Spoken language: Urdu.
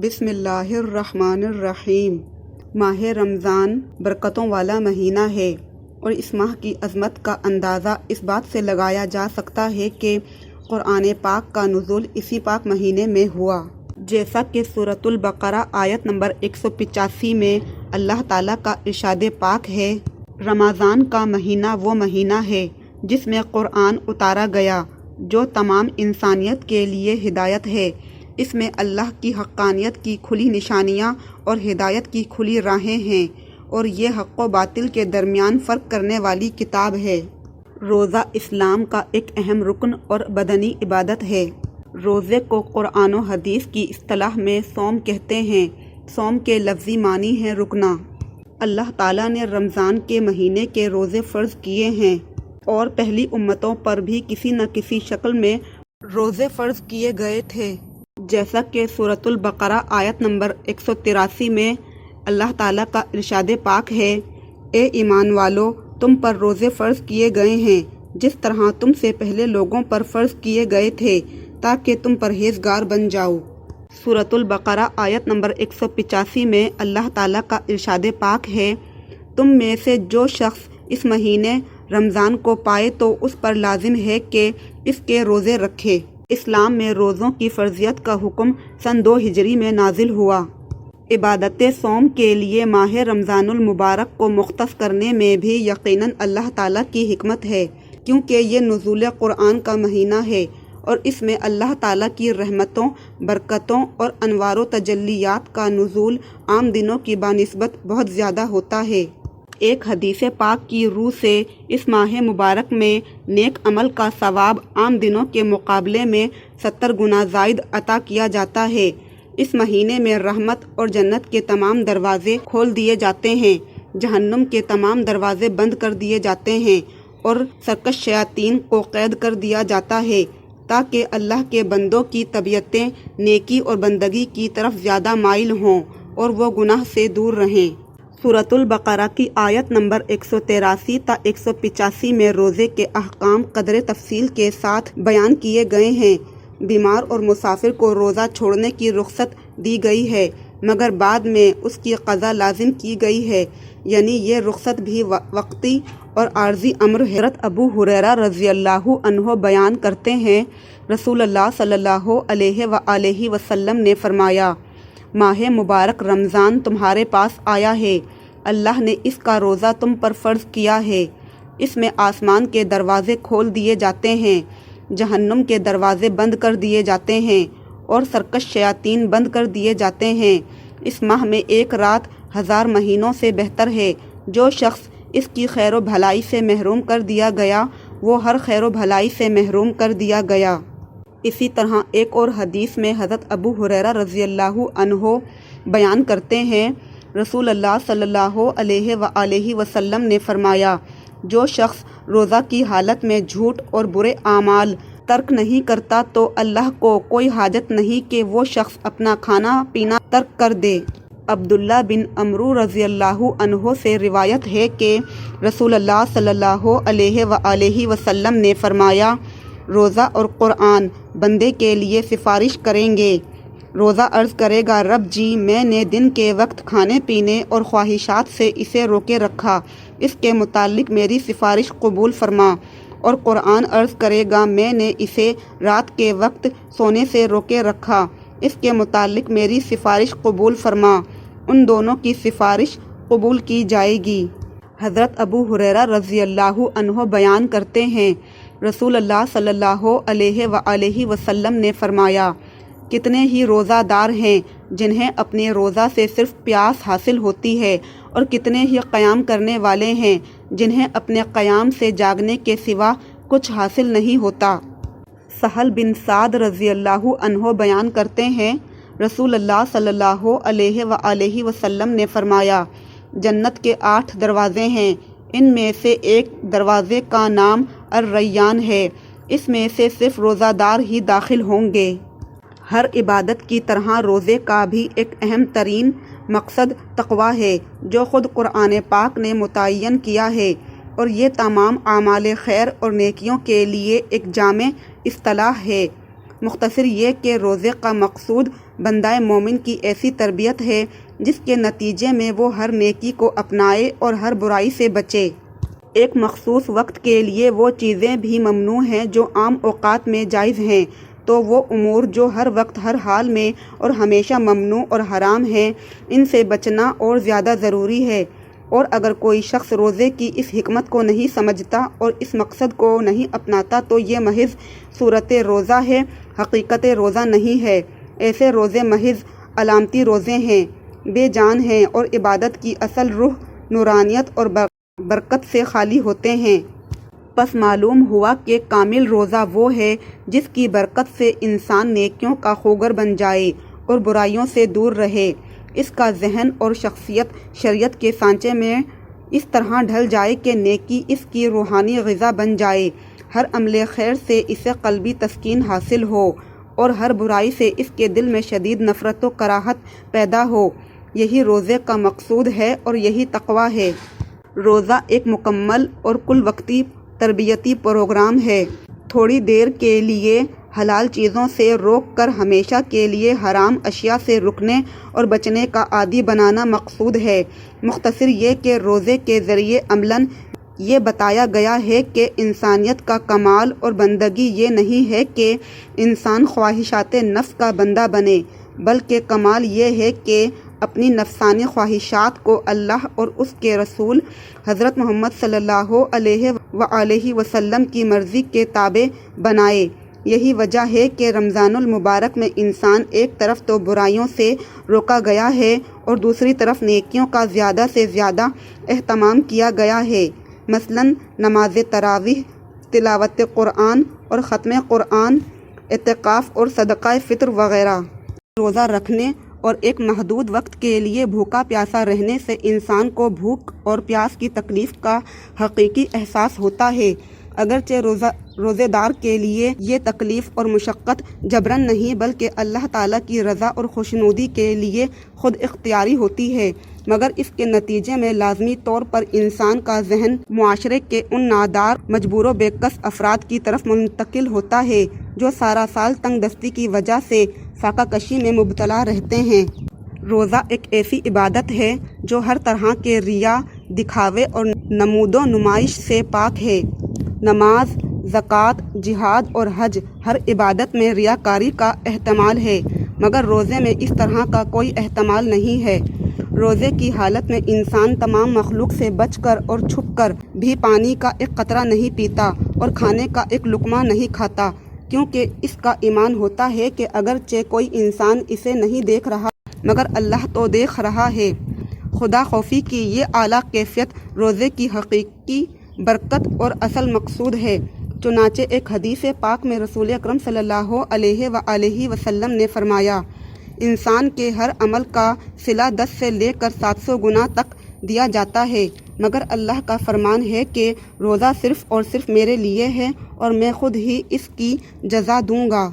بسم اللہ الرحمن الرحیم۔ ماہ رمضان برکتوں والا مہینہ ہے اور اس ماہ کی عظمت کا اندازہ اس بات سے لگایا جا سکتا ہے کہ قرآن پاک کا نزول اسی پاک مہینے میں ہوا، جیسا کہ سورۃ البقرہ آیت نمبر 185 میں اللہ تعالیٰ کا ارشاد پاک ہے، رمضان کا مہینہ وہ مہینہ ہے جس میں قرآن اتارا گیا جو تمام انسانیت کے لیے ہدایت ہے۔ اس میں اللہ کی حقانیت کی کھلی نشانیاں اور ہدایت کی کھلی راہیں ہیں، اور یہ حق و باطل کے درمیان فرق کرنے والی کتاب ہے۔ روزہ اسلام کا ایک اہم رکن اور بدنی عبادت ہے۔ روزے کو قرآن و حدیث کی اصطلاح میں صوم کہتے ہیں۔ صوم کے لفظی معنی ہے رکنا۔ اللہ تعالیٰ نے رمضان کے مہینے کے روزے فرض کیے ہیں، اور پہلی امتوں پر بھی کسی نہ کسی شکل میں روزے فرض کیے گئے تھے، جیسا کہ سورۃ البقرہ آیت نمبر 183 میں اللہ تعالیٰ کا ارشاد پاک ہے، اے ایمان والو، تم پر روزے فرض کیے گئے ہیں جس طرح تم سے پہلے لوگوں پر فرض کیے گئے تھے تاکہ تم پرہیزگار بن جاؤ۔ سورۃ البقرہ آیت نمبر 185 میں اللہ تعالیٰ کا ارشاد پاک ہے، تم میں سے جو شخص اس مہینے رمضان کو پائے تو اس پر لازم ہے کہ اس کے روزے رکھے۔ اسلام میں روزوں کی فرضیت کا حکم سن 2 ہجری میں نازل ہوا۔ عبادت صوم کے لیے ماہ رمضان المبارک کو مختص کرنے میں بھی یقیناً اللہ تعالیٰ کی حکمت ہے، کیونکہ یہ نزول قرآن کا مہینہ ہے اور اس میں اللہ تعالیٰ کی رحمتوں، برکتوں اور انوار و تجلیات کا نزول عام دنوں کی بنسبت بہت زیادہ ہوتا ہے۔ ایک حدیث پاک کی روح سے اس ماہ مبارک میں نیک عمل کا ثواب عام دنوں کے مقابلے میں 70 گنا زائد عطا کیا جاتا ہے۔ اس مہینے میں رحمت اور جنت کے تمام دروازے کھول دیے جاتے ہیں، جہنم کے تمام دروازے بند کر دیے جاتے ہیں اور سرکش شیاطین کو قید کر دیا جاتا ہے تاکہ اللہ کے بندوں کی طبیعتیں نیکی اور بندگی کی طرف زیادہ مائل ہوں اور وہ گناہ سے دور رہیں۔ سورۃ البقرہ کی آیت نمبر 183 تا 185 میں روزے کے احکام قدر تفصیل کے ساتھ بیان کیے گئے ہیں۔ بیمار اور مسافر کو روزہ چھوڑنے کی رخصت دی گئی ہے، مگر بعد میں اس کی قضا لازم کی گئی ہے، یعنی یہ رخصت بھی وقتی اور عارضی امر ہے۔ حضرت ابو ہریرہ رضی اللہ عنہ بیان کرتے ہیں، رسول اللہ صلی اللہ علیہ وآلہ وسلم نے فرمایا، ماہ مبارک رمضان تمہارے پاس آیا ہے، اللہ نے اس کا روزہ تم پر فرض کیا ہے۔ اس میں آسمان کے دروازے کھول دیے جاتے ہیں، جہنم کے دروازے بند کر دیے جاتے ہیں اور سرکش شیاطین بند کر دیے جاتے ہیں۔ اس ماہ میں ایک رات 1000 مہینوں سے بہتر ہے۔ جو شخص اس کی خیر و بھلائی سے محروم کر دیا گیا وہ ہر خیر و بھلائی سے محروم کر دیا گیا۔ اسی طرح ایک اور حدیث میں حضرت ابو ہریرہ رضی اللہ عنہ بیان کرتے ہیں، رسول اللہ صلی اللہ علیہ وآلہ وسلم نے فرمایا، جو شخص روزہ کی حالت میں جھوٹ اور برے اعمال ترک نہیں کرتا تو اللہ کو کوئی حاجت نہیں کہ وہ شخص اپنا کھانا پینا ترک کر دے۔ عبداللہ بن عمرو رضی اللہ عنہ سے روایت ہے کہ رسول اللہ صلی اللہ علیہ وآلہ وسلم نے فرمایا، روزہ اور قرآن بندے کے لیے سفارش کریں گے۔ روزہ عرض کرے گا، رب جی، میں نے دن کے وقت کھانے پینے اور خواہشات سے اسے روکے رکھا، اس کے متعلق میری سفارش قبول فرما۔ اور قرآن عرض کرے گا، میں نے اسے رات کے وقت سونے سے روکے رکھا، اس کے متعلق میری سفارش قبول فرما۔ ان دونوں کی سفارش قبول کی جائے گی۔ حضرت ابو ہریرہ رضی اللہ عنہ بیان کرتے ہیں، رسول اللہ صلی اللہ علیہ وآلہ وسلم نے فرمایا، کتنے ہی روزہ دار ہیں جنہیں اپنے روزہ سے صرف پیاس حاصل ہوتی ہے، اور کتنے ہی قیام کرنے والے ہیں جنہیں اپنے قیام سے جاگنے کے سوا کچھ حاصل نہیں ہوتا۔ سہل بن سعد رضی اللہ عنہ بیان کرتے ہیں، رسول اللہ صلی اللہ علیہ وآلہ وسلم نے فرمایا، جنت کے 8 دروازے ہیں، ان میں سے ایک دروازے کا نام الریان ہے، اس میں سے صرف روزہ دار ہی داخل ہوں گے۔ ہر عبادت کی طرح روزے کا بھی ایک اہم ترین مقصد تقویٰ ہے، جو خود قرآن پاک نے متعین کیا ہے، اور یہ تمام اعمال خیر اور نیکیوں کے لیے ایک جامع اصطلاح ہے۔ مختصر یہ کہ روزے کا مقصود بندہ مومن کی ایسی تربیت ہے جس کے نتیجے میں وہ ہر نیکی کو اپنائے اور ہر برائی سے بچے۔ ایک مخصوص وقت کے لیے وہ چیزیں بھی ممنوع ہیں جو عام اوقات میں جائز ہیں، تو وہ امور جو ہر وقت ہر حال میں اور ہمیشہ ممنوع اور حرام ہیں، ان سے بچنا اور زیادہ ضروری ہے۔ اور اگر کوئی شخص روزے کی اس حکمت کو نہیں سمجھتا اور اس مقصد کو نہیں اپناتا تو یہ محض صورت روزہ ہے، حقیقت روزہ نہیں ہے۔ ایسے روزے محض علامتی روزے ہیں، بے جان ہیں اور عبادت کی اصل روح، نورانیت اور برکت سے خالی ہوتے ہیں۔ پس معلوم ہوا کہ کامل روزہ وہ ہے جس کی برکت سے انسان نیکیوں کا خوگر بن جائے اور برائیوں سے دور رہے۔ اس کا ذہن اور شخصیت شریعت کے سانچے میں اس طرح ڈھل جائے کہ نیکی اس کی روحانی غذا بن جائے، ہر عمل خیر سے اسے قلبی تسکین حاصل ہو اور ہر برائی سے اس کے دل میں شدید نفرت و کراہت پیدا ہو۔ یہی روزے کا مقصود ہے اور یہی تقویٰ ہے۔ روزہ ایک مکمل اور کل وقتی تربیتی پروگرام ہے۔ تھوڑی دیر کے لیے حلال چیزوں سے روک کر ہمیشہ کے لیے حرام اشیاء سے رکنے اور بچنے کا عادی بنانا مقصود ہے۔ مختصر یہ کہ روزے کے ذریعے عملاً یہ بتایا گیا ہے کہ انسانیت کا کمال اور بندگی یہ نہیں ہے کہ انسان خواہشات نفس کا بندہ بنے، بلکہ کمال یہ ہے کہ اپنی نفسانی خواہشات کو اللہ اور اس کے رسول حضرت محمد صلی اللہ علیہ وآلہ وسلم کی مرضی کے تابع بنائے۔ یہی وجہ ہے کہ رمضان المبارک میں انسان ایک طرف تو برائیوں سے روکا گیا ہے اور دوسری طرف نیکیوں کا زیادہ سے زیادہ اہتمام کیا گیا ہے، مثلاً نماز تراویح، تلاوت قرآن اور ختم قرآن، اعتکاف اور صدقہ فطر وغیرہ۔ روزہ رکھنے اور ایک محدود وقت کے لیے بھوکا پیاسا رہنے سے انسان کو بھوک اور پیاس کی تکلیف کا حقیقی احساس ہوتا ہے، اگرچہ روزے دار کے لیے یہ تکلیف اور مشقت جبراً نہیں بلکہ اللہ تعالیٰ کی رضا اور خوشنودی کے لیے خود اختیاری ہوتی ہے، مگر اس کے نتیجے میں لازمی طور پر انسان کا ذہن معاشرے کے ان نادار، مجبور و بےکس افراد کی طرف منتقل ہوتا ہے جو سارا سال تنگ دستی کی وجہ سے فاقہ کشی میں مبتلا رہتے ہیں۔ روزہ ایک ایسی عبادت ہے جو ہر طرح کے ریا، دکھاوے اور نمود و نمائش سے پاک ہے۔ نماز، زکوٰۃ، جہاد اور حج، ہر عبادت میں ریاکاری کا احتمال ہے، مگر روزے میں اس طرح کا کوئی احتمال نہیں ہے۔ روزے کی حالت میں انسان تمام مخلوق سے بچ کر اور چھپ کر بھی پانی کا ایک قطرہ نہیں پیتا اور کھانے کا ایک لقمہ نہیں کھاتا، کیونکہ اس کا ایمان ہوتا ہے کہ اگرچہ کوئی انسان اسے نہیں دیکھ رہا مگر اللہ تو دیکھ رہا ہے۔ خدا خوفی کی یہ اعلیٰ کیفیت روزے کی حقیقی برکت اور اصل مقصود ہے۔ چنانچہ ایک حدیث پاک میں رسول اکرم صلی اللہ علیہ وآلہ وسلم نے فرمایا، انسان کے ہر عمل کا صلہ 10 سے لے کر 700 گنا تک دیا جاتا ہے، مگر اللہ کا فرمان ہے کہ روزہ صرف اور صرف میرے لیے ہے اور میں خود ہی اس کی جزا دوں گا۔